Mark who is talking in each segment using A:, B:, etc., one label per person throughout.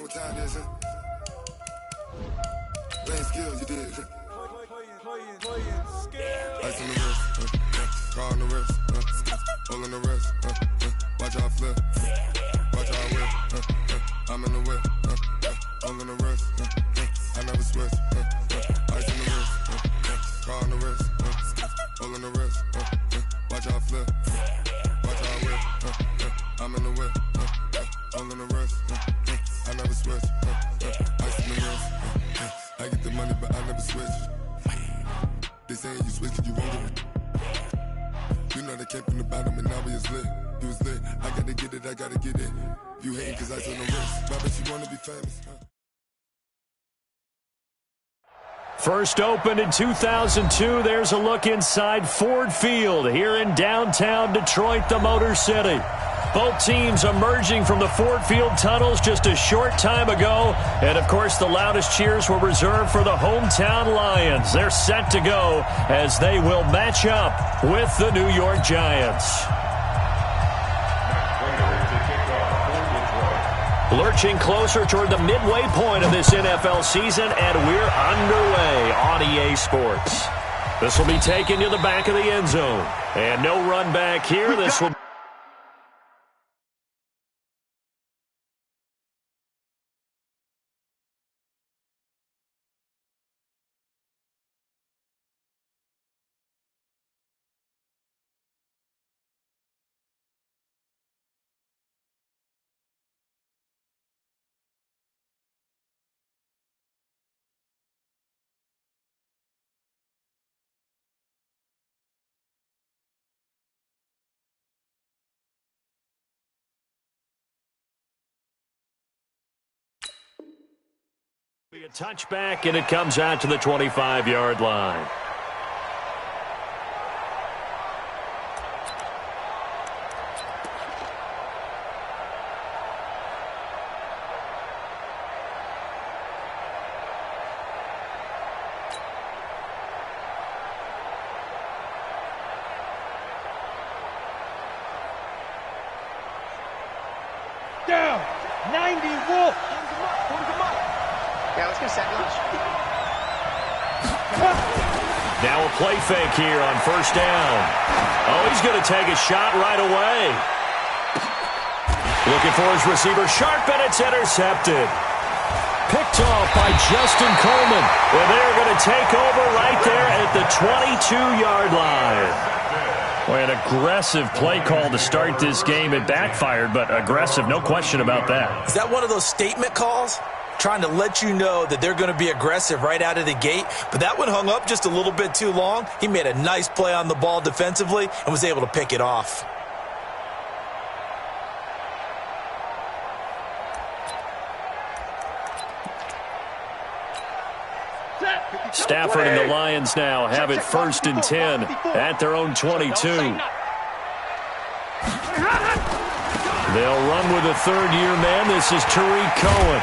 A: know what time it is, huh? Playing skills, you did. Playing skills. Ice on the wrist, car on the wrist, hole in the wrist, watch how I flip, watch how I whip, I'm in the whip, hole in the wrist, I never switch, ice on the wrist, car on the wrist, hole in the wrist, watch how I flip, watch how I whip, I'm in the whip, hole in the wrist, I never switch, ice on the wrist, I get the money but I never switch. They saying you switch cause you won't get it. You know they came from the bottom and now we is lit. You was lit, I gotta get it, I gotta get it. You hating cause ice on the wrist, but I bet you wanna be famous, huh?
B: First opened in 2002, there's a look inside Ford Field here in downtown Detroit, the Motor City. Both teams emerging from the Ford Field tunnels just a short time ago. And, of course, the loudest cheers were reserved for the hometown Lions. They're set to go as they will match up with the New York Giants. Lurching closer toward the midway point of this NFL season, and we're underway on EA Sports. This will be taken to the back of the end zone. And no run back here. This will be a touchback, and it comes out to the 25-yard line.
C: Down, 90 Wolf.
D: Yeah, let's go set lunch.
B: Now a play fake here on first down. Oh, he's going to take a shot right away. Looking for his receiver, sharp, and it's intercepted. Picked off by Justin Coleman. Well, they're going to take over right there at the 22-yard line. Well, an aggressive play call to start this game. It backfired, but aggressive, no question about that.
E: Is that one of those statement calls? Trying to let you know that they're going to be aggressive right out of the gate. But that one hung up just a little bit too long. He made a nice play on the ball defensively and was able to pick it off.
B: Stafford and the Lions now have it 1st and 10 at their own 22. They'll run with a third-year man. This is Tariq Cohen.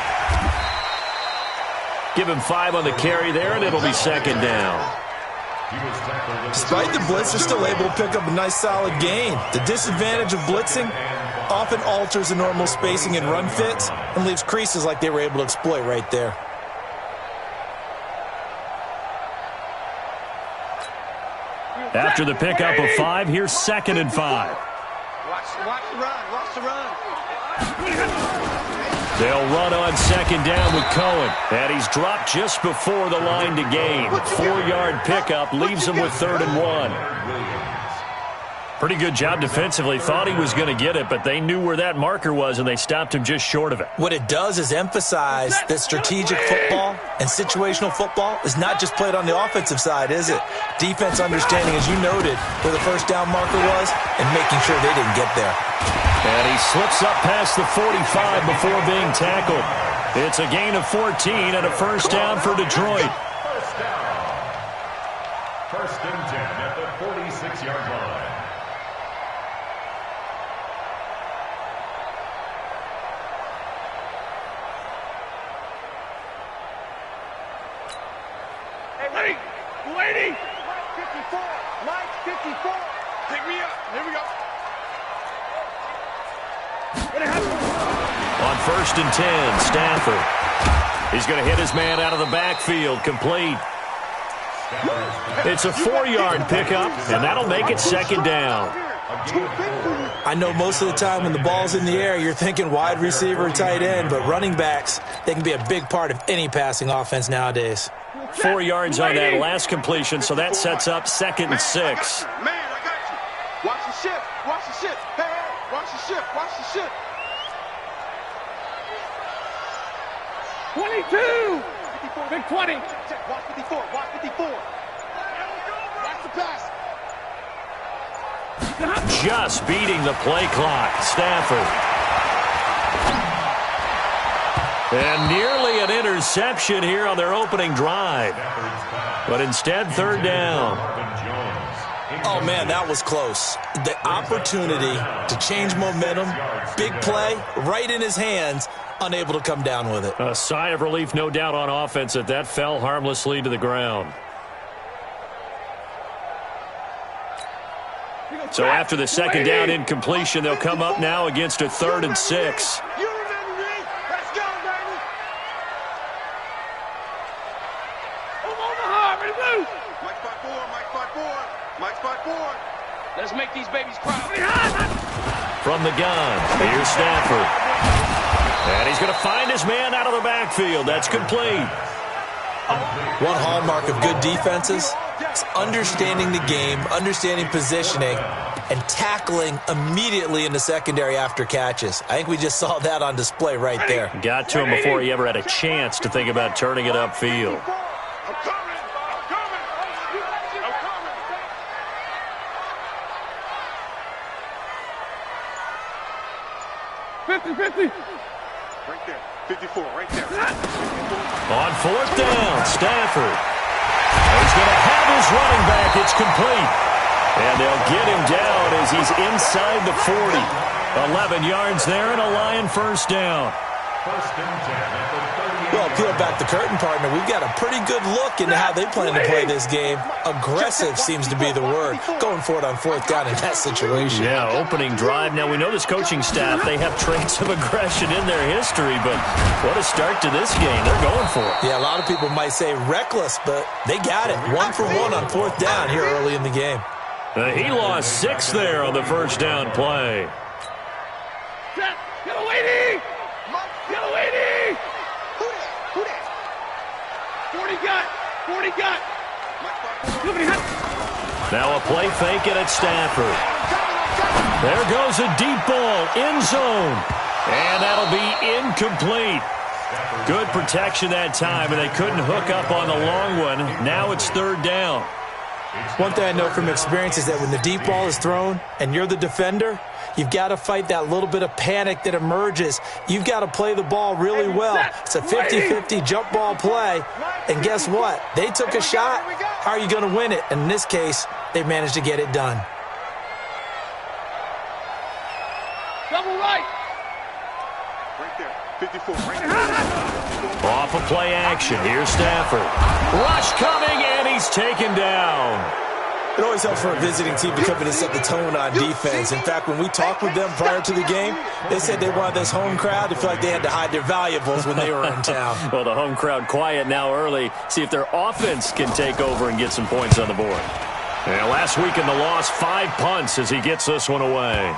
B: Give him 5 on the carry there, and it'll be second down.
E: Despite the blitz, they're still able to pick up a nice solid gain. The disadvantage of blitzing often alters the normal spacing and run fits and leaves creases like they were able to exploit right there.
B: After the pickup of 5, here's 2nd and 5.
D: Watch the run.
B: They'll run on 2nd down with Cohen. And he's dropped just before the line to gain. 4-yard pickup leaves him with 3rd and 1. Pretty good job defensively. Thought he was going to get it, but they knew where that marker was, and they stopped him just short of it.
E: What it does is emphasize that strategic football and situational football is not just played on the offensive side, is it? Defense understanding, as you noted, where the first down marker was and making sure they didn't get there.
B: And he slips up past the 45 before being tackled. It's a gain of 14 and a first down for Detroit.
F: First and 10 at the 46-yard line.
C: Lady! 54! Mike, 54! Pick me up. Here we go.
B: On first and 10. Stafford. He's going to hit his man out of the backfield. Complete. It's a 4-yard pickup, and that'll make it second down.
E: I know most of the time when the ball's in the air, you're thinking wide receiver or tight end, but running backs, they can be a big part of any passing offense nowadays.
B: 4 yards on that last completion, so that sets up second and 6.
C: Man, I got you. Watch the shift. Watch the shift. Hey, hey, watch the shift. Watch the shift. 22. Big 20. Watch 54. Watch 54. Watch the pass.
B: Just beating the play clock. Stafford. And nearly an interception here on their opening drive. But instead, third down.
E: Oh, man, that was close. The opportunity to change momentum, big play, right in his hands, unable to come down with it.
B: A sigh of relief, no doubt, on offense that that fell harmlessly to the ground. So after the second down incompletion, they'll come up now against a 3rd and 6.
C: You remember me? Let's go, baby. Omaha, ready to move. Mike spot 4, Mike spot 4, Mike spot 4. Let's make these babies cry.
B: From the gun, here's Stafford. And he's going to find his man out of the backfield. That's complete.
E: One hallmark of good defenses is understanding the game, understanding positioning, and tackling immediately in the secondary after catches. I think we just saw that on display right there.
B: Got to him before he ever had a chance to think about turning it upfield.
C: I'm coming. I'm coming. I'm coming. 50-50. Right there. 54, right there.
B: On 4th down, Stafford. He's going to have his running back. It's complete. And they'll get him down as he's inside the 40. 11 yards there and a Lion first down.
F: First and 10 at the 38.
E: Well, peel back the curtain, partner. We've got a pretty good look into how they plan to play this game. Aggressive seems to be the word. Going for it on 4th down in that situation.
B: Yeah, opening drive. Now, we know this coaching staff, they have traits of aggression in their history, but what a start to this game. They're going for it.
E: Yeah, a lot of people might say reckless, but they got it. 1 for 1 on 4th down here early in the game.
B: He lost 6 there on the first down play.
C: Get away, Get away, Who that? 40 got.
B: Now a play fake it at Stafford. There goes a deep ball, end zone. And that'll be incomplete. Good protection that time, and they couldn't hook up on the long one. Now it's 3rd down.
E: One thing I know from experience is that when the deep ball is thrown and you're the defender, you've got to fight that little bit of panic that emerges. You've got to play the ball really well. It's a 50-50 jump ball play. And guess what? They took a shot. How are you going to win it? And in this case, they managed to get it done.
C: Double right. Right there. 54. Right there.
B: Off of play action. Here's Stafford. Rush coming, and he's taken down.
E: It always helps for a visiting team to come in and set the tone on defense. In fact, when we talked with them prior to the game, they said they wanted this home crowd to feel like they had to hide their valuables when they were in town.
B: Well, the home crowd quiet now early. See if their offense can take over and get some points on the board. Yeah, last week in the loss, 5 punts as he gets this one away.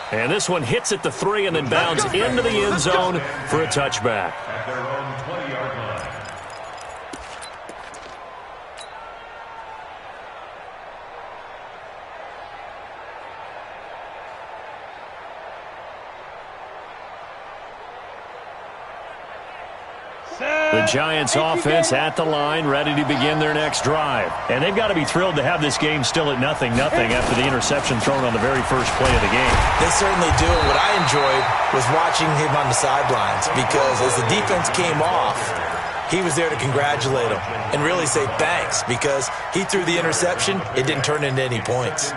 B: And this one hits at the 3 and then bounds into the end zone for a touchback.
F: At their own 20-yard line.
B: The Giants offense at the line, ready to begin their next drive. And they've got to be thrilled to have this game still at 0-0 after the interception thrown on the very first play of the game.
E: They certainly do. And what I enjoyed was watching him on the sidelines, because as the defense came off, he was there to congratulate them and really say thanks, because he threw the interception. It didn't turn into any points.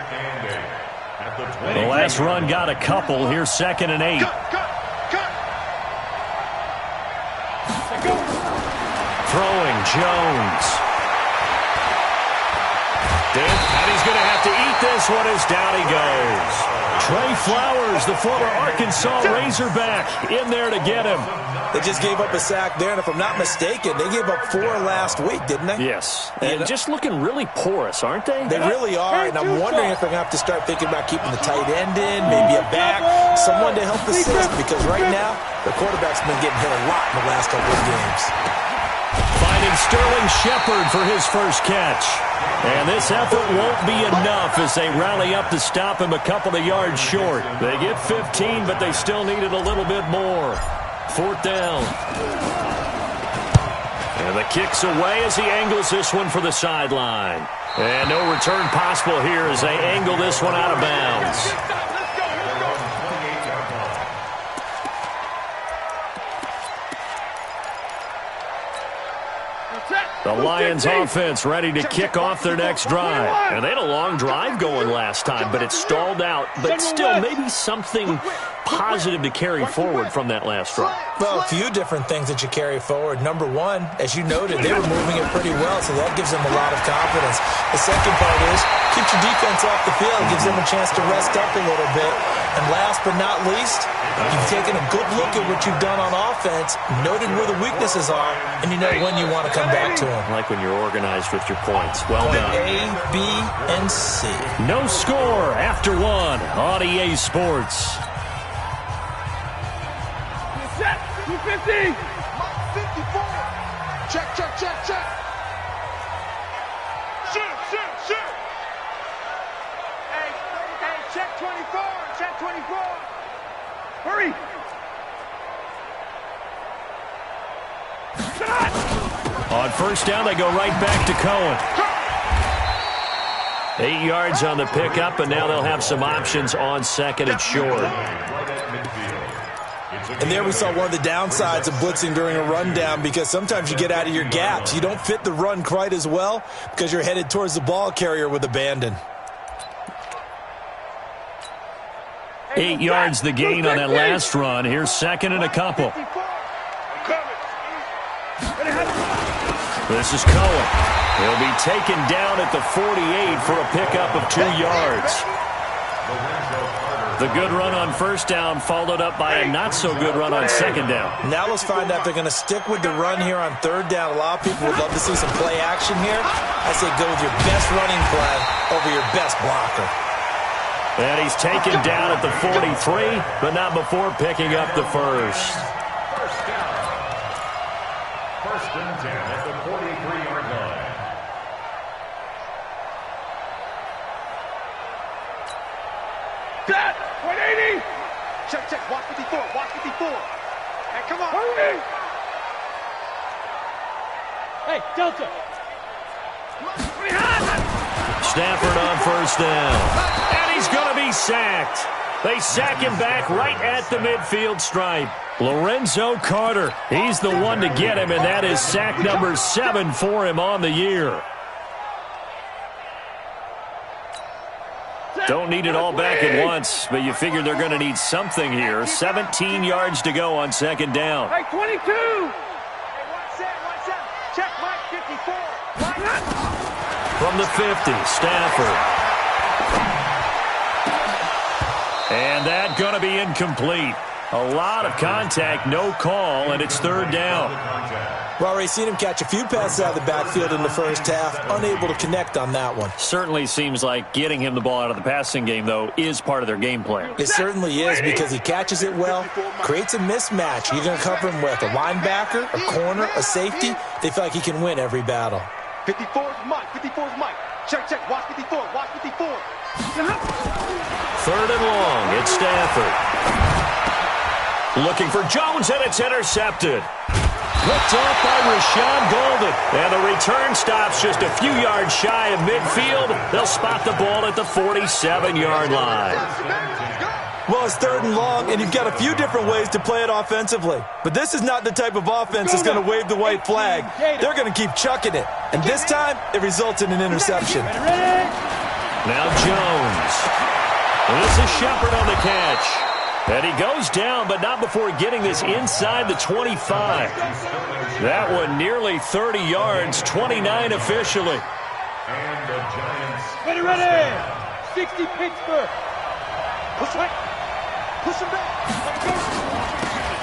B: The last run got a couple. Here's 2nd and 8. Throwing Jones. And he's going to have to eat this one as down he goes. Trey Flowers, the former Arkansas Razorback, in there to get him.
E: They just gave up a sack there, and if I'm not mistaken, they gave up 4 last week, didn't they?
B: Yes, and just looking really porous, aren't they?
E: They really are, and I'm wondering if they're going to have to start thinking about keeping the tight end in, maybe a back, someone to help assist, because right now, the quarterback's been getting hit a lot in the last couple of games.
B: Finding Sterling Shepard for his first catch. And this effort won't be enough as they rally up to stop him a couple of yards short. They get 15, but they still needed a little bit more. 4th down. And the kick's away as he angles this one for the sideline. And no return possible here as they angle this one out of bounds. The Lions offense ready to kick off their next drive. And they had a long drive going last time, but it stalled out. But still, maybe something positive to carry forward from that last drive.
E: Well, a few different things that you carry forward. Number one, as you noted, they were moving it pretty well, so that gives them a lot of confidence. The second part is, keep your defense off the field. Gives them a chance to rest up a little bit. And last but not least, you've taken a good look at what you've done on offense, noted where the weaknesses are, and you know when you want to come back to them.
B: Like when you're organized with your points. Well done.
E: A, B, and C.
B: No score after 1 on EA Sports.
C: Set. 250.
D: 54. Check, check, check, check.
C: Shoot, shoot, shoot. Hey, check 24. Check 24. Hurry.
B: On 1st down, they go right back to Cohen. 8 yards on the pickup, and now they'll have some options on 2nd and short.
E: And there we saw one of the downsides of blitzing during a rundown, because sometimes you get out of your gaps. You don't fit the run quite as well because you're headed towards the ball carrier with abandon.
B: 8 yards the gain on that last run. Here's 2nd and a couple. This is Cohen. He'll be taken down at the 48 for a pickup of 2 yards. The good run on 1st down followed up by a not-so-good run on 2nd down.
E: Now let's find out if they're going to stick with the run here on 3rd down. A lot of people would love to see some play action here. I say go with your best running play over your best blocker.
B: And he's taken down at the 43, but not before picking up the first.
F: 1st and 10 at the 43-yard line.
C: Set. 180.
D: Check, check. Watch 54. Watch 54. Hey, come on.
C: Hurry. Hey, Delta.
B: Stafford on 1st down. And he's going to be sacked. They sack him back right at the midfield stripe. Lorenzo Carter, he's the one to get him, and that is sack number 7 for him on the year. Don't need it all back at once, but you figure they're going to need something here. 17 yards to go on 2nd down.
C: Hey, 22. Hey,
D: Watch that. Check, Mike, 54.
B: From the 50, Stafford. And that going to be incomplete. A lot of contact, no call, and it's 3rd down.
E: Well, we've seen him catch a few passes out of the backfield in the first half, unable to connect on that one.
B: Certainly seems like getting him the ball out of the passing game, though, is part of their game plan.
E: It certainly is, because he catches it well, creates a mismatch. You're going to cover him with a linebacker, a corner, a safety. They feel like he can win every battle.
D: 54's Mike. 54's Mike. Check, check. Watch 54. Watch 54.
B: 3rd and long. It's Stafford. Looking for Jones, and it's intercepted. Picked off by Rashawn Golden. And the return stops just a few yards shy of midfield. They'll spot the ball at the 47-yard line.
E: Well, it's 3rd and long, and you've got a few different ways to play it offensively. But this is not the type of offense that's going to wave the white flag. They're going to keep chucking it. And this time, it results in an interception.
B: Now Jones. This is Shepard on the catch. And he goes down, but not before getting this inside the 25. That one nearly 30 yards, 29 officially.
F: And the Giants.
C: Ready. 60 Pittsburgh. Push right. Push him back.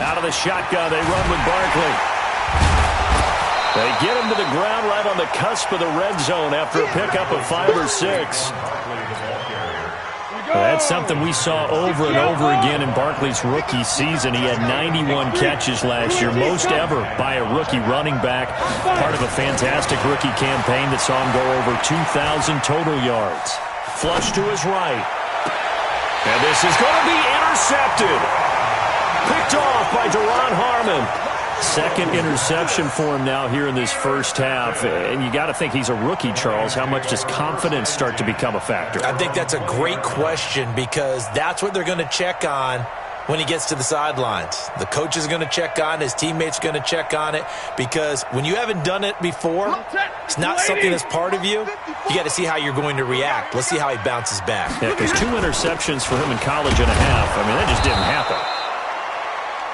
B: Out of the shotgun, they run with Barkley. They get him to the ground right on the cusp of the red zone after a pickup of 5 or 6. That's something we saw over and over again in Barkley's rookie season. He had 91 catches last year, most ever by a rookie running back. Part of a fantastic rookie campaign that saw him go over 2,000 total yards. Flush to his right. And this is going to be intercepted. Picked off by Deron Harmon. Second interception for him now here in this first half. And you got to think he's a rookie, Charles. How much does confidence start to become a factor?
E: I think that's a great question because that's what they're going to check on when he gets to the sidelines. The coach is going to check on it. His teammates are going to check on it because when you haven't done it before, it's not something that's part of you. You got to see how you're going to react. Let's see how he bounces back.
B: Yeah, because 2 interceptions for him in college and a half. I mean, that just didn't happen.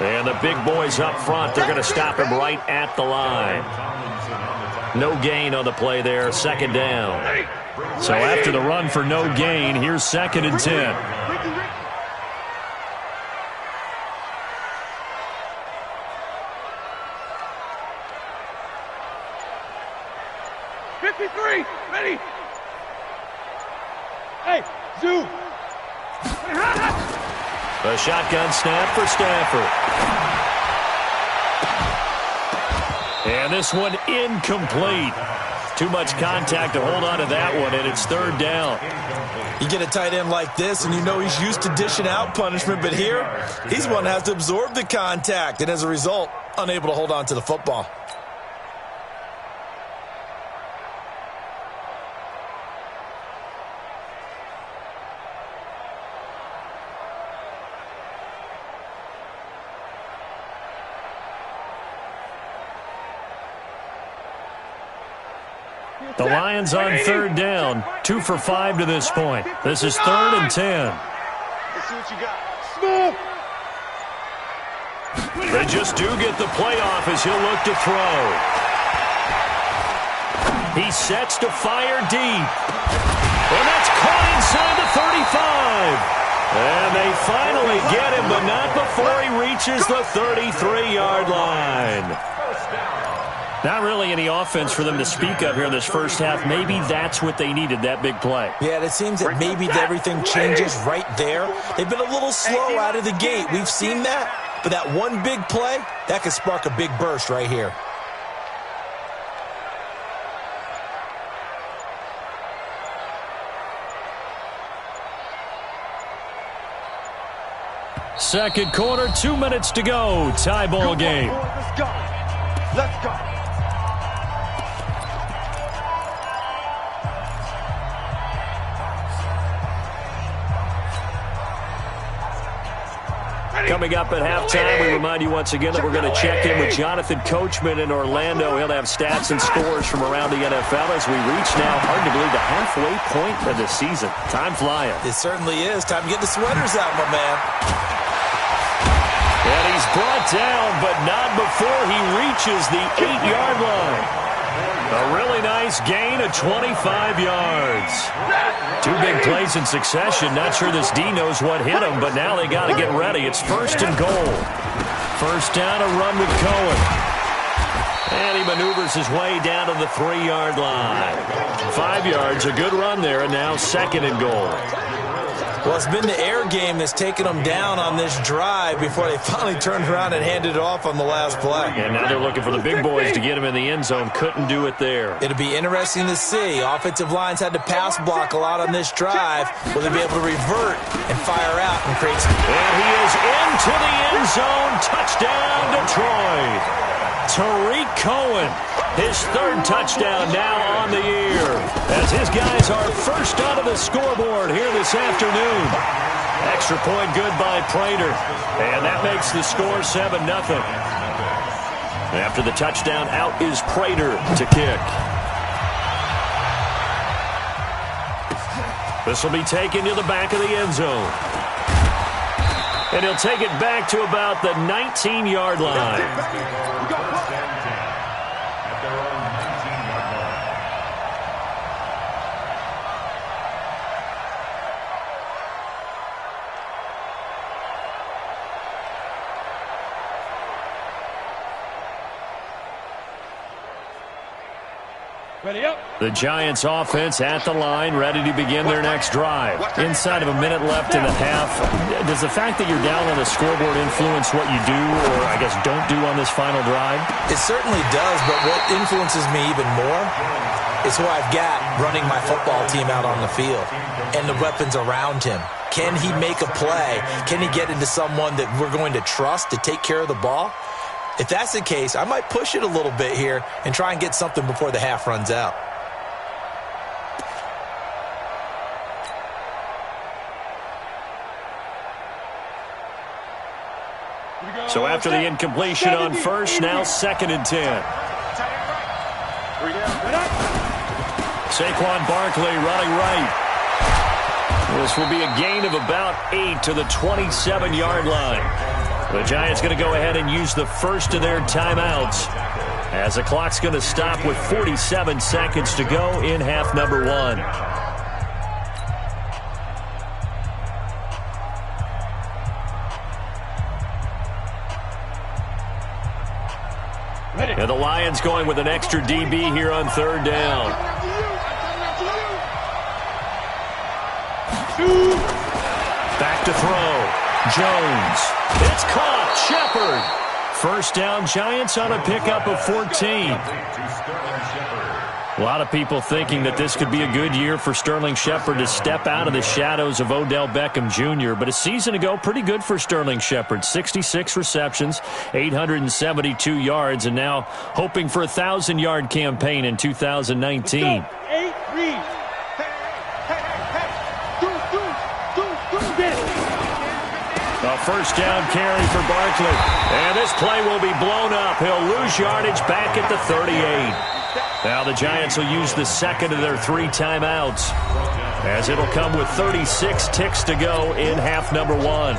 B: And the big boys up front, they're going to stop him right at the line. No gain on the play there, second down. So after the run for no gain, here's 2nd and 10.
C: Ready? Hey, zoom.
B: A shotgun snap for Stafford. And this one incomplete. Too much contact to hold on to that one, and it's 3rd down.
E: You get a tight end like this, and you know he's used to dishing out punishment, but here, he's one that has to absorb the contact, and as a result, unable to hold on to the football.
B: The Lions on 3rd down. 2 for 5 to this point. This is 3rd and 10.
D: Let's see what you got. Smooth.
B: They just do get the playoff as he'll look to throw. He sets to fire deep. And that's caught inside the 35. And they finally get him, but not before he reaches the 33-yard line. Not really any offense for them to speak of here in this first half. Maybe that's what they needed, that big play.
E: Yeah, it seems that maybe everything changes right there. They've been a little slow out of the gate. We've seen that. But that one big play, that could spark a big burst right here.
B: Second quarter, 2 minutes to go. Tie ball game.
D: Let's go. Let's go.
B: Coming up at halftime, we remind you once again that we're going to check in with Jonathan Coachman in Orlando. He'll have stats and scores from around the NFL as we reach now, hard to believe, the halfway point of the season. Time flying.
E: It certainly is. Time to get the sweaters out, my man.
B: And he's brought down, but not before he reaches the 8-yard line. A really nice gain of 25 yards. 2 big plays in succession. Not sure this D knows what hit him, but now they got to get ready. It's 1st and goal. First down, a run with Cohen. And he maneuvers his way down to the 3-yard line. 5 yards, a good run there, and now 2nd and goal.
E: Well, it's been the air game that's taken them down on this drive before they finally turned around and handed it off on the last play.
B: And now they're looking for the big boys to get him in the end zone. Couldn't do it there.
E: It'll be interesting to see. Offensive lines had to pass block a lot on this drive. Will they be able to revert and fire out and create some...
B: And he is into the end zone. Touchdown, Detroit. Tariq Cohen, his 3rd touchdown now on the year, as his guys are first out of the scoreboard here this afternoon. Extra point good by Prater, and that makes the score 7-0. After the touchdown, out is Prater to kick. This will be taken to the back of the end zone. And he'll take it back to about the 19-yard line. The Giants offense at the line, ready to begin their next drive. Inside of a minute left in the half, does the fact that you're down on the scoreboard influence what you do, or I guess don't do on this final drive?
E: It certainly does, but what influences me even more is who I've got running my football team out on the field and the weapons around him. Can he make a play? Can he get into someone that we're going to trust to take care of the ball? If that's the case, I might push it a little bit here and try and get something before the half runs out.
B: So after the incompletion on first, now 2nd and 10. Saquon Barkley running right. This will be a gain of about 8 to the 27-yard line. The Giants going to go ahead and use the first of their timeouts as the clock's going to stop with 47 seconds to go in half number 1. And the Lions going with an extra DB here on 3rd down. Back to throw. Jones. It's caught. Shepard. First down, Giants on a pickup of 14. A lot of people thinking that this could be a good year for Sterling Shepard to step out of the shadows of Odell Beckham Jr. But a season ago, pretty good for Sterling Shepard. 66 receptions, 872 yards, and now hoping for a 1,000-yard campaign in 2019. A first down carry for Barkley. And this play will be blown up. He'll lose yardage back at the 38. Now the Giants will use the second of their 3 timeouts, as it'll come with 36 ticks to go in half number 1.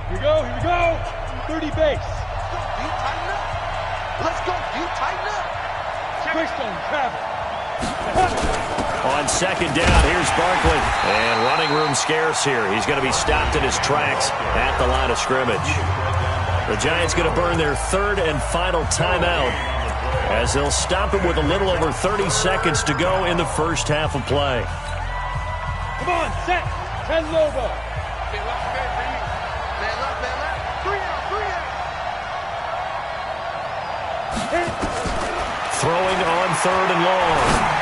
C: Here we go. 30 base. Let's go. You tighten up. Quickstone travel.
B: On 2nd down, here's Barkley. And running room scarce here. He's going to be stopped in his tracks at the line of scrimmage. The Giants going to burn their 3rd and final timeout, as they'll stop it with a little over 30 seconds to go in the first half of play.
C: Come on, set. 10 Lobo.
B: Throwing on 3rd and long.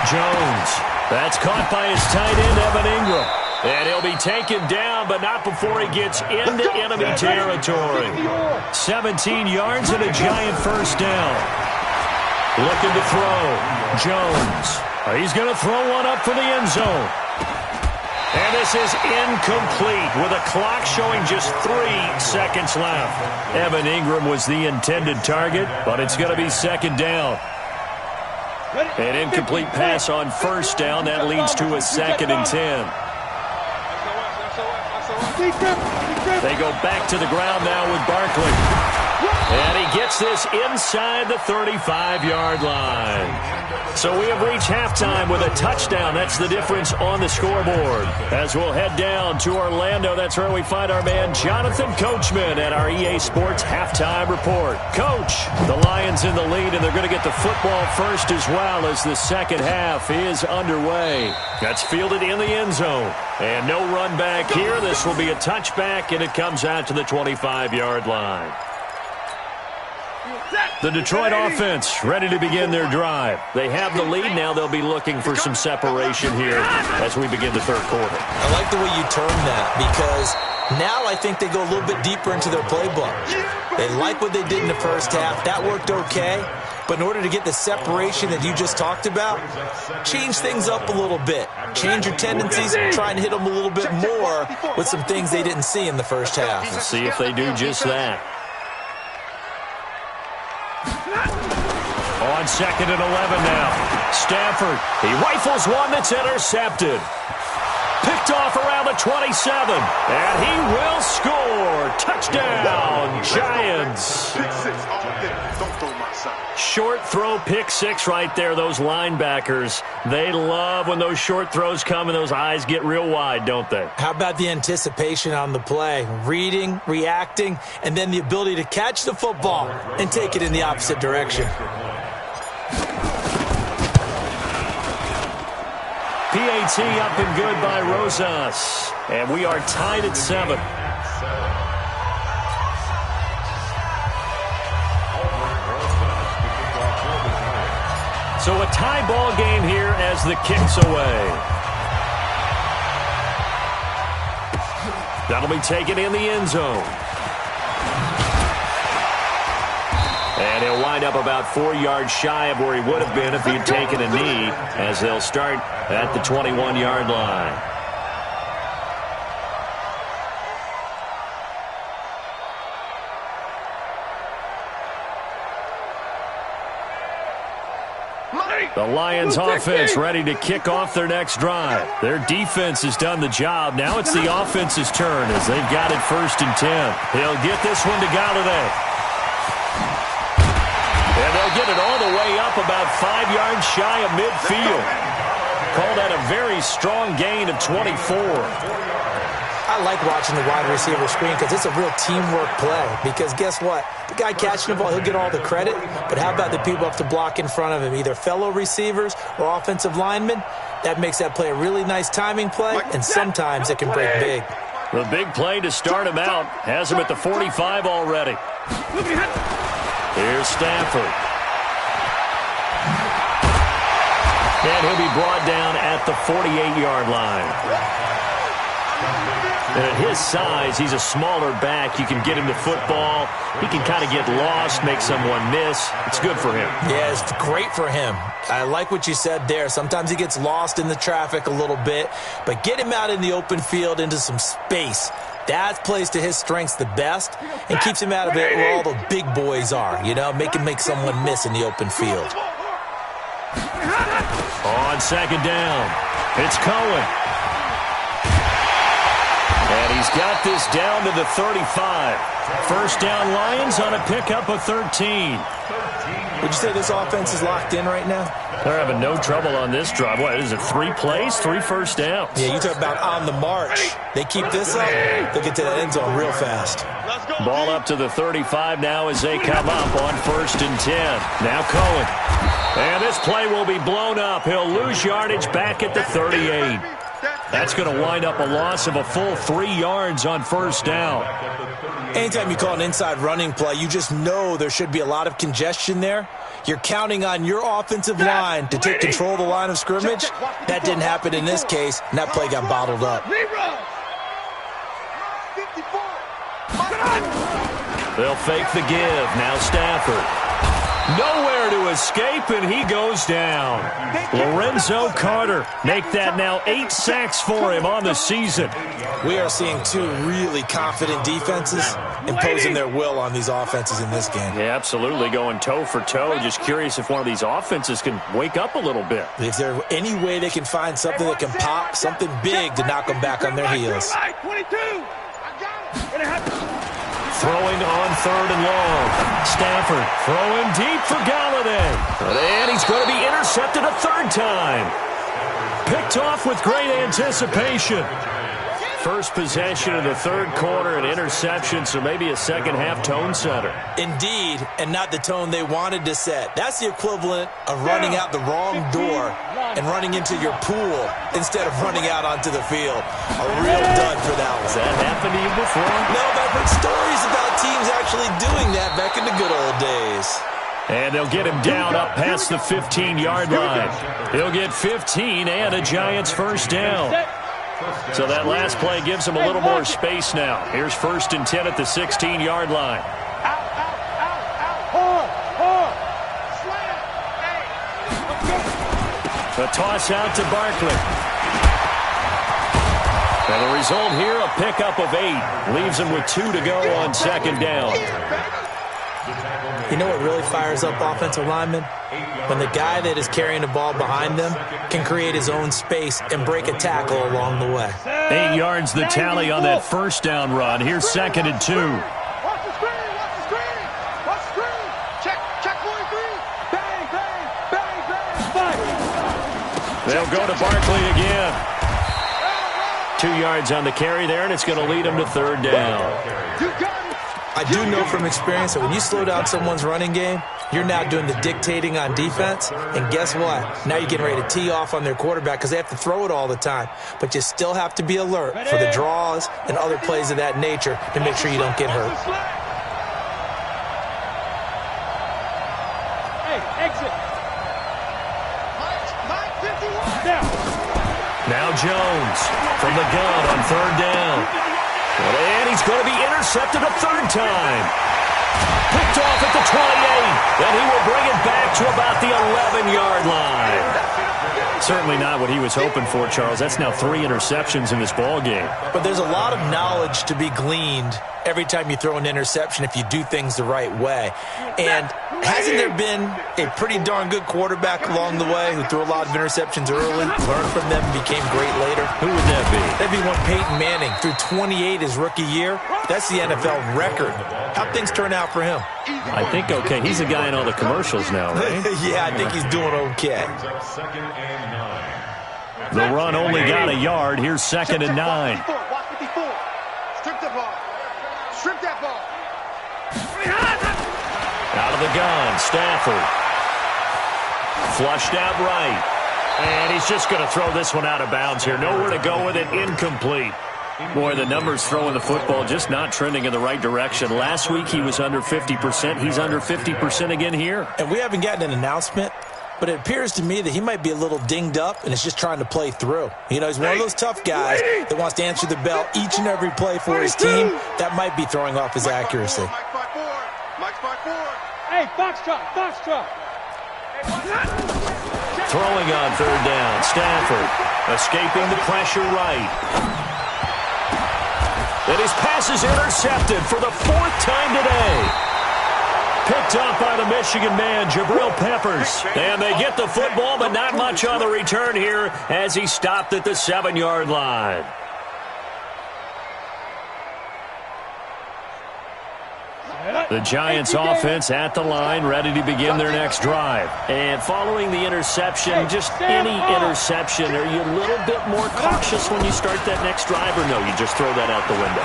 B: Jones. That's caught by his tight end, Evan Ingram. And he'll be taken down, but not before he gets into enemy territory. 17 yards and a Giant first down. Looking to throw. Jones. He's going to throw one up for the end zone. And this is incomplete with a clock showing just 3 seconds left. Evan Ingram was the intended target, but it's going to be 2nd down. An incomplete pass on first down. That leads to a 2nd and 10. They go back to the ground now with Barkley. And he gets this inside the 35-yard line. So we have reached halftime with a touchdown. That's the difference on the scoreboard. As we'll head down to Orlando, that's where we find our man Jonathan Coachman at our EA Sports Halftime Report. Coach, the Lions in the lead, and they're going to get the football first as well as the second half is underway. That's fielded in the end zone. And no run back here. This will be a touchback, and it comes out to the 25-yard line. The Detroit offense ready to begin their drive. They have the lead. Now they'll be looking for some separation here as we begin the 3rd quarter.
E: I like the way you term that, because now I think they go a little bit deeper into their playbook. They like what they did in the first half. That worked okay. But in order to get the separation that you just talked about, change things up a little bit. Change your tendencies, try and hit them a little bit more with some things they didn't see in the first half.
B: Let's see if they do just that. On 2nd and 11 now. Stafford, he rifles one that's intercepted. Picked picked off around the 27. And he will score. Touchdown, Giants.
D: Pick six all day. Don't throw my son.
B: Short throw, pick six right there. Those linebackers, they love when those short throws come and those eyes get real wide, don't they?
E: How about the anticipation on the play? Reading, reacting, and then the ability to catch the football and take it in the opposite direction.
B: PAT up and good by Rosas. And we are tied at 7. So a tie ball game here as the kick's away. That'll be taken in the end zone. And he'll wind up about 4 yards shy of where he would have been if he had taken a knee, as they'll start at the 21-yard line. The Lions offense ready to kick off their next drive. Their defense has done the job. Now it's the offense's turn as they've got it 1st and 10. He'll get this one to Galladay. And they'll get it all the way up about 5 yards shy of midfield. Call that a very strong gain of 24.
E: I like watching the wide receiver screen because it's a real teamwork play. Because guess what? The guy catching the ball, he'll get all the credit. But how about the people up to block in front of him, either fellow receivers or offensive linemen? That makes that play a really nice timing play, and sometimes it can break big.
B: The big play to start him out has him at the 45 already. Here's Stafford. And he'll be brought down at the 48-yard line. And at his size, he's a smaller back. You can get him the football. He can kind of get lost, make someone miss. It's good for him. Yeah,
E: it's great for him. I like what you said there. Sometimes he gets lost in the traffic a little bit, but get him out in the open field into some space. That plays to his strengths the best and keeps him out of it where all the big boys are, you know, make him make someone miss in the open field.
B: On 2nd down, it's Cohen. And he's got this down to the 35. 1st down Lions on a pickup of 13.
E: Would you say this offense is locked in right now?
B: They're having no trouble on this drive. What, is it 3 plays, 3 first downs?
E: Yeah, you talk about on the march. They keep this up, they'll get to the end zone real fast.
B: Ball up to the 35 now as they come up on 1st and 10. Now Cohen. And this play will be blown up. He'll lose yardage back at the 38. That's going to wind up a loss of a full 3 yards on 1st down.
E: Anytime you call an inside running play, you just know there should be a lot of congestion there. You're counting on your offensive line to take control of the line of scrimmage. That didn't happen in this case, and that play got bottled up.
B: They'll fake the give. Now Stafford. Nowhere to escape, and he goes down. Lorenzo Carter make that now 8 sacks for him on the season.
E: We are seeing 2 really confident defenses imposing their will on these offenses in this game.
B: Yeah, absolutely, going toe for toe. Just curious if one of these offenses can wake up a little bit.
E: If there's any way they can find something that can pop, something big to knock them back on their heels.
C: 22.
B: Throwing on 3rd and long. Stafford throwing deep for Galladay. And he's going to be intercepted a 3rd time. Picked off with great anticipation. First possession of the 3rd quarter, an interception, so maybe a second-half tone setter.
E: Indeed, and not the tone they wanted to set. That's the equivalent of running out the wrong door and running into your pool instead of running out onto the field. A real dud for that one.
B: Has that happened to you before?
E: No, but I've heard stories about teams actually doing that back in the good old days.
B: And they'll get him down up past the 15-yard line. He'll get 15 and a Giants 1st down. So that last play gives him a little more space now. Here's 1st and 10 at the 16-yard line. A toss out to Barkley. And the result here, a pickup of 8. Leaves him with 2 to go on 2nd down.
E: You know what really fires up offensive linemen? When the guy that is carrying the ball behind them can create his own space and break a tackle along the way.
B: 8 yards the tally on that first down run. Here's 2nd and 2.
D: Watch the screen, watch the screen, watch the screen. Check 43. Bang, bang, bang, bang.
B: They'll go to Barkley again. 2 yards on the carry there, and it's going to lead them to 3rd down.
D: You got it.
E: I do know from experience that when you slow down someone's running game, you're now doing the dictating on defense. And guess what? Now you're getting ready to tee off on their quarterback because they have to throw it all the time. But you still have to be alert for the draws and other plays of that nature to make sure you don't get hurt.
C: Hey, exit.
D: Mike 51.
B: Now Jones from the gun on 3rd down. And he's going to be intercepted a 3rd time. Picked off at the 28. Then he will bring it back to about the 11-yard line. Certainly not what he was hoping for, Charles. That's now 3 interceptions in this ball game.
E: But there's a lot of knowledge to be gleaned every time you throw an interception if you do things the right way. And hasn't there been a pretty darn good quarterback along the way who threw a lot of interceptions early, learned from them, and became great later?
B: Who would that be?
E: That'd be one Peyton Manning. Threw 28 his rookie year. That's the NFL record. How'd things turn out for him?
B: I think okay. He's a guy in all the commercials now, right?
E: Yeah, I think he's doing okay.
B: The run only got a yard. Here's 2nd and 9.
D: Watch 54. Strip the ball. Strip that ball.
B: Out of the gun, Stafford. Flushed out right. And he's just going to throw this one out of bounds here. Nowhere to go with it. Incomplete. Boy, the numbers throwing the football just not trending in the right direction. Last week he was under 50%. He's under 50% again here.
E: And we haven't gotten an announcement, but it appears to me that he might be a little dinged up and is just trying to play through. You know, he's one of those tough guys that wants to answer the bell each and every play for his team. That might be throwing off his accuracy.
D: Mike 5-4.
C: Hey, foxtrot, foxtrot.
B: Throwing on 3rd down, Stafford escaping the pressure right. And his pass is intercepted for the 4th time today. Picked up by the Michigan man, Jabril Peppers. And they get the football, but not much on the return here as he stopped at the 7-yard line. The Giants offense at the line, ready to begin their next drive. And following the interception, just any interception, are you a little bit more cautious when you start that next drive, or no, you just throw that out the window?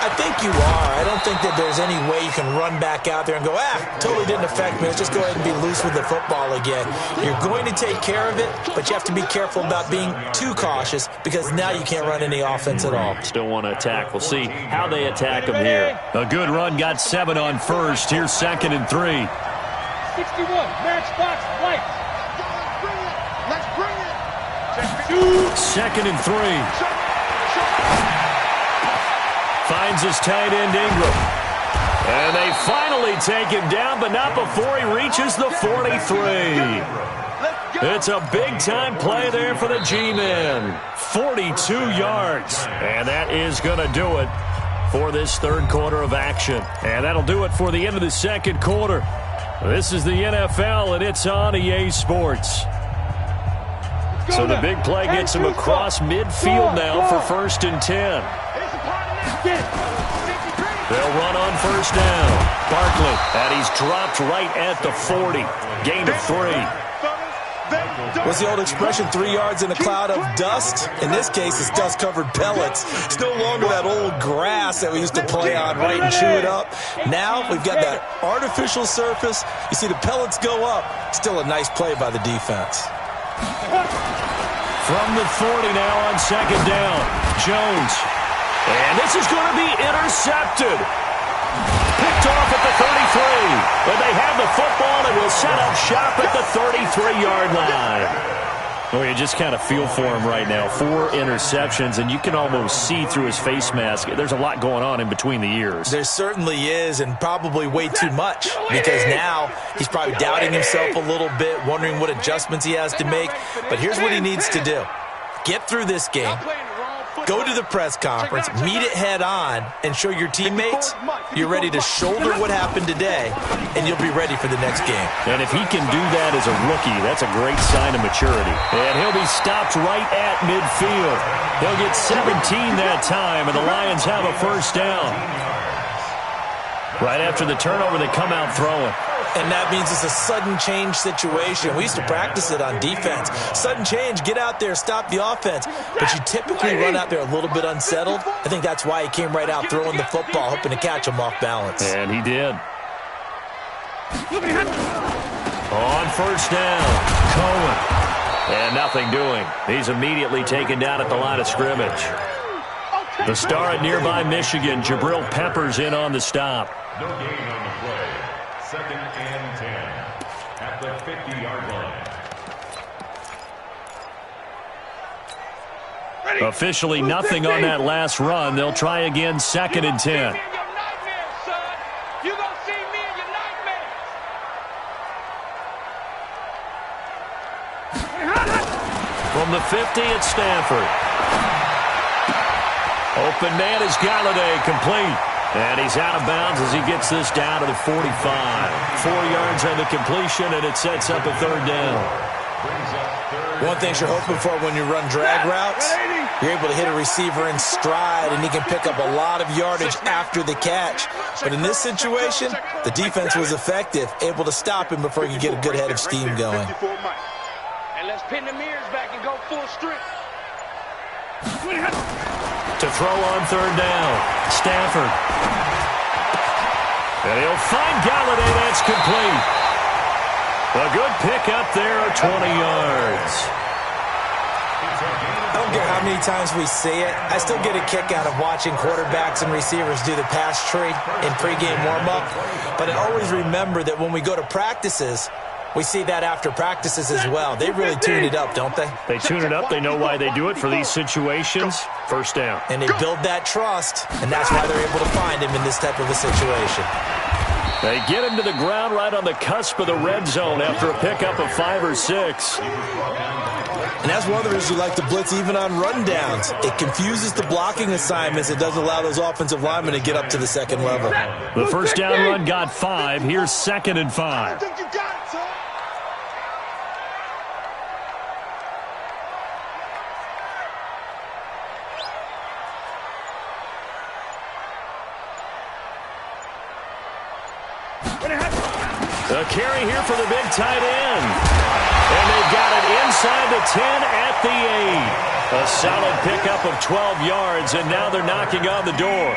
E: I think you are. I don't think that there's any way you can run back out there and go, totally didn't affect me. Let's just go ahead and be loose with the football again. You're going to take care of it, but you have to be careful about being too cautious because now you can't run any offense at all.
B: Still want to attack. We'll see how they attack him here. A good run, got 7 on first. Here's 2nd and 3.
C: 61, matchbox lights.
D: Let's bring it.
B: 2nd and 3. Finds his tight end, Ingram. And they finally take him down, but not before he reaches the 43. It's a big-time play there for the G-men. 42 yards. And that is going to do it for this 3rd quarter of action. And that'll do it for the end of the 2nd quarter. This is the NFL, and it's on EA Sports. So the big play gets him across midfield now for 1st and 10. They'll run on 1st down. Barkley, and he's dropped right at the 40. Gain of 3.
E: What's the old expression, 3 yards in a cloud of dust? In this case, it's dust-covered pellets. It's no longer that old grass that we used to play on, right, and chew it up. Now we've got that artificial surface. You see the pellets go up. Still a nice play by the defense.
B: From the 40 now on 2nd down. Jones. And this is going to be intercepted. Picked off at the 33. But they have the football and will set up shop at the 33-yard line. Well, you just kind of feel for him right now. 4 interceptions, and you can almost see through his face mask. There's a lot going on in between the ears.
E: There certainly is, and probably way too much, because now he's probably doubting himself a little bit, wondering what adjustments he has to make. But here's what he needs to do. Get through this game, go to the press conference, meet it head on, and show your teammates you're ready to shoulder what happened today, and you'll be ready for the next game.
B: And if he can do that as a rookie, that's a great sign of maturity. And he'll be stopped right at midfield. He'll get 17 that time, and the Lions have a first down. Right after the turnover, they come out throwing.
E: And that means it's a sudden change situation. We used to practice it on defense. Sudden change, get out there, stop the offense. But you typically run out there a little bit unsettled. I think that's why he came right out throwing the football, hoping to catch him off balance.
B: And he did. On first down, Cohen. And nothing doing. He's immediately taken down at the line of scrimmage. The star at nearby Michigan, Jabril Peppers, in on the stop.
F: No gain on the play. 2nd and 10 at the 50-yard line.
B: Officially nothing on that last run. They'll try again, 2nd and 10. From the 50 at Stanford. Open man is Galladay, complete. And he's out of bounds as he gets this down to the 45. 4 yards on the completion, and it sets up a third down.
E: One thing you're hoping for when you run drag routes, you're able to hit a receiver in stride, and he can pick up a lot of yardage after the catch. But in this situation, the defense was effective, able to stop him before he could get a good head of steam going.
C: And let's pin the mirrors back and go full strength.
B: To throw on third down, Stanford. And he'll find Galladay. That's complete. A good pickup there, 20 yards.
E: I don't care how many times we see it. I still get a kick out of watching quarterbacks and receivers do the pass tree in pregame warm-up. But I always remember that when we go to practices, we see that after practices as well. They really tune it up, don't they?
B: They tune it up. They know why they do it for these situations. First down.
E: And they build that trust, and that's why they're able to find him in this type of a situation.
B: They get him to the ground right on the cusp of the red zone after a pickup of 5 or 6.
E: And that's one of the reasons we like to blitz even on rundowns. It confuses the blocking assignments. It doesn't allow those offensive linemen to get up to the second level.
B: The first down run got 5. Here's 2nd and 5. A carry here for the big tight end. And they've got it inside the 10 at the 8. A solid pickup of 12 yards, and now they're knocking on the door.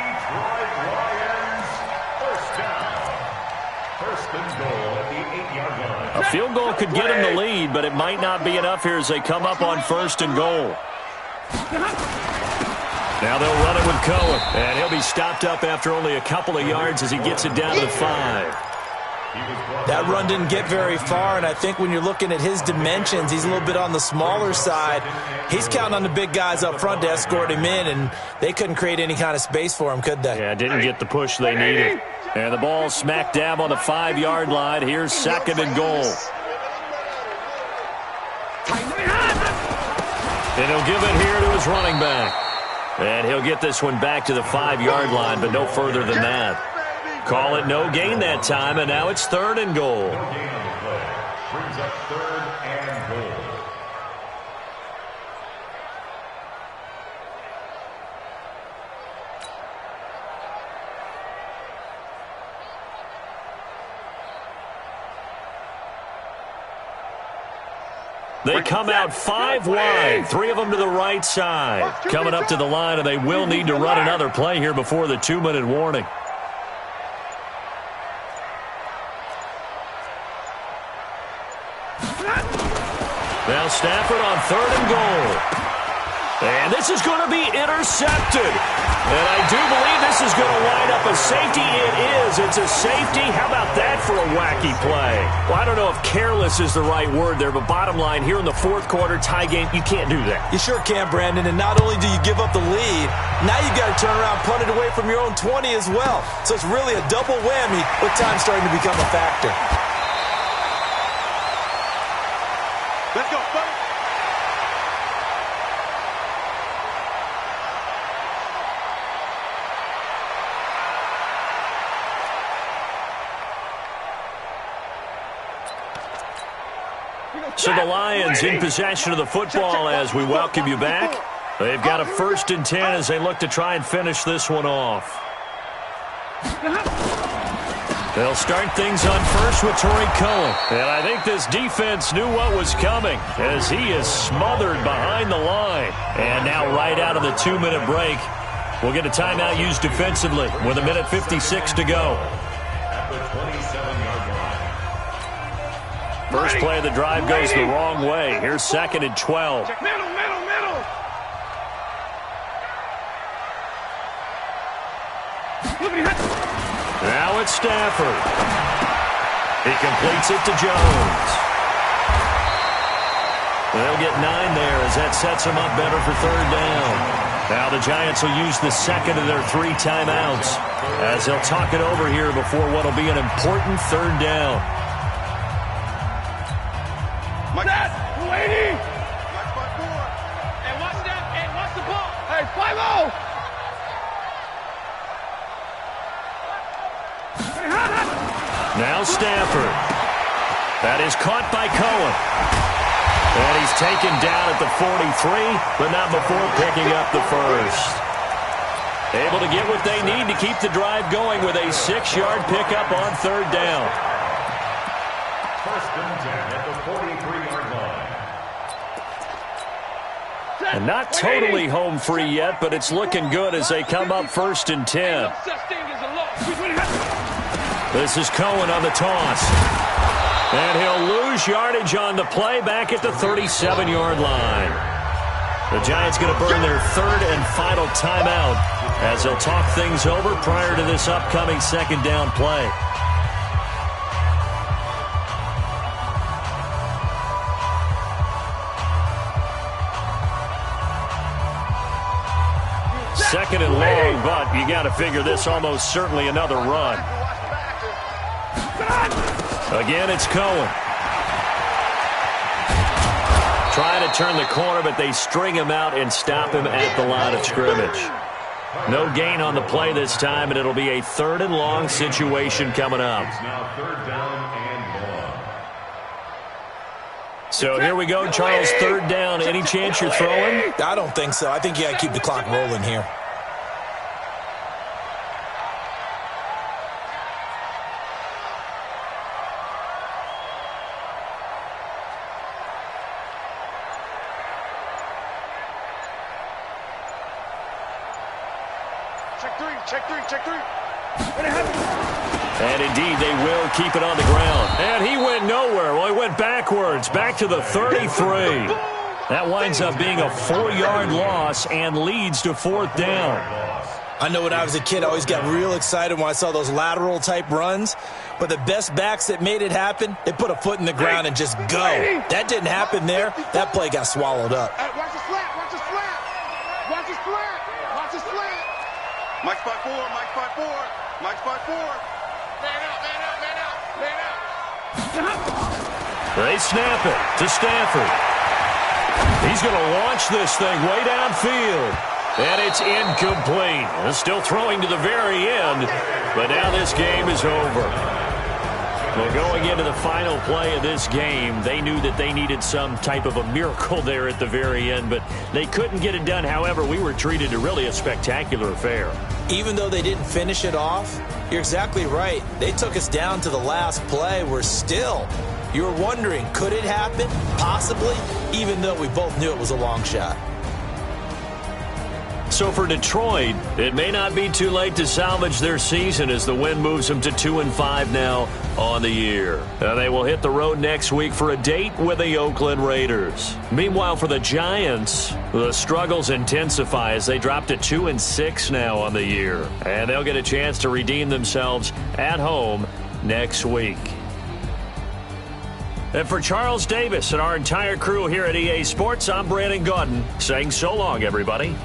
F: First and goal at the 8-yard line.
B: A field goal could get them the lead, but it might not be enough here as they come up on 1st and goal. Now they'll run it with Cohen, and he'll be stopped up after only a couple of yards as he gets it down to the 5.
E: That run didn't get very far, and I think when you're looking at his dimensions, he's a little bit on the smaller side. He's counting on the big guys up front to escort him in, and they couldn't create any kind of space for him, could they?
B: Yeah, didn't get the push they needed. And the ball smack dab on the 5-yard line. Here's 2nd and goal. And he'll give it here to his running back. And he'll get this one back to the 5-yard line, but no further than that. Call it no gain that time, and now it's 3rd and goal.
F: No gain on the play. Brings up 3rd and goal.
B: They come out 5 wide, 3 of them to the right side. Coming up to the line, and they will need to run another play here before the 2-minute warning. Now Stafford on 3rd and goal. And this is going to be intercepted. And I do believe this is going to wind up a safety. It is. It's a safety. How about that for a wacky play? Well, I don't know if careless is the right word there, but bottom line, here in the 4th quarter, tie game, you can't do that.
E: You sure can, Brandon. And not only do you give up the lead, now you've got to turn around, punt it away from your own 20 as well. So it's really a double whammy with time starting to become a factor.
D: Let's go, buddy.
B: So the Lions in possession of the football as we welcome you back. They've got a 1st and 10 as they look to try and finish this one off. They'll start things on first with Torrey Cohen. And I think this defense knew what was coming as he is smothered behind the line. And now right out of the 2-minute break, we'll get a timeout used defensively with 1:56 to go.
F: At the 27-yard line.
B: First play of the drive goes the wrong way. Here's 2nd and 12.
C: Middle.
B: Now it's Stafford. He completes it to Jones. They'll get 9 there as that sets them up better for 3rd down. Now the Giants will use the 2nd of their 3 timeouts as they'll talk it over here before what will be an important 3rd down.
C: That, 280. Hey, watch that. Hey, watch the ball. Hey, 5-0.
B: Now Stafford. That is caught by Cohen. And he's taken down at the 43, but not before picking up the 1st. Able to get what they need to keep the drive going with a 6-yard pickup on 3rd down.
F: 1st and 10 at the 43-yard line.
B: And not totally home free yet, but it's looking good as they come up 1st and 10. This is Cohen on the toss. And he'll lose yardage on the play back at the 37-yard line. The Giants going to burn their 3rd and final timeout as they'll talk things over prior to this upcoming 2nd down play. Second and long, but you got to figure this almost certainly another run. Again, it's Cohen. Trying to turn the corner, but they string him out and stop him at the line of scrimmage. No gain on the play this time, and it'll be a 3rd and long situation coming up.
F: It's now 3rd down and long.
B: So here we go, Charles, 3rd down. Any chance you're throwing?
E: I don't think so. I think you got to keep the clock rolling here.
C: Check three.
B: And indeed, they will keep it on the ground. And he went nowhere. Well, he went backwards, back to the 33. That winds up being a 4-yard loss and leads to 4th down.
E: I know when I was a kid, I always got real excited when I saw those lateral-type runs. But the best backs that made it happen, they put a foot in the ground and just go. That didn't happen there. That play got swallowed up.
D: Hey, watch the slant. Mike spot 4. Man out.
B: They snap it to Stafford. He's going to launch this thing way downfield. And it's incomplete. Still throwing to the very end, but now this game is over. Well, going into the final play of this game, they knew that they needed some type of a miracle there at the very end, but they couldn't get it done. However, we were treated to really a spectacular affair.
E: Even though they didn't finish it off, you're exactly right. They took us down to the last play. We're still, you were wondering, could it happen? Possibly, even though we both knew it was a long shot.
B: So for Detroit, it may not be too late to salvage their season as the win moves them to 2-5 now on the year. And they will hit the road next week for a date with the Oakland Raiders. Meanwhile, for the Giants, the struggles intensify as they drop to 2-6 now on the year. And they'll get a chance to redeem themselves at home next week. And for Charles Davis and our entire crew here at EA Sports, I'm Brandon Gaudin saying so long, everybody.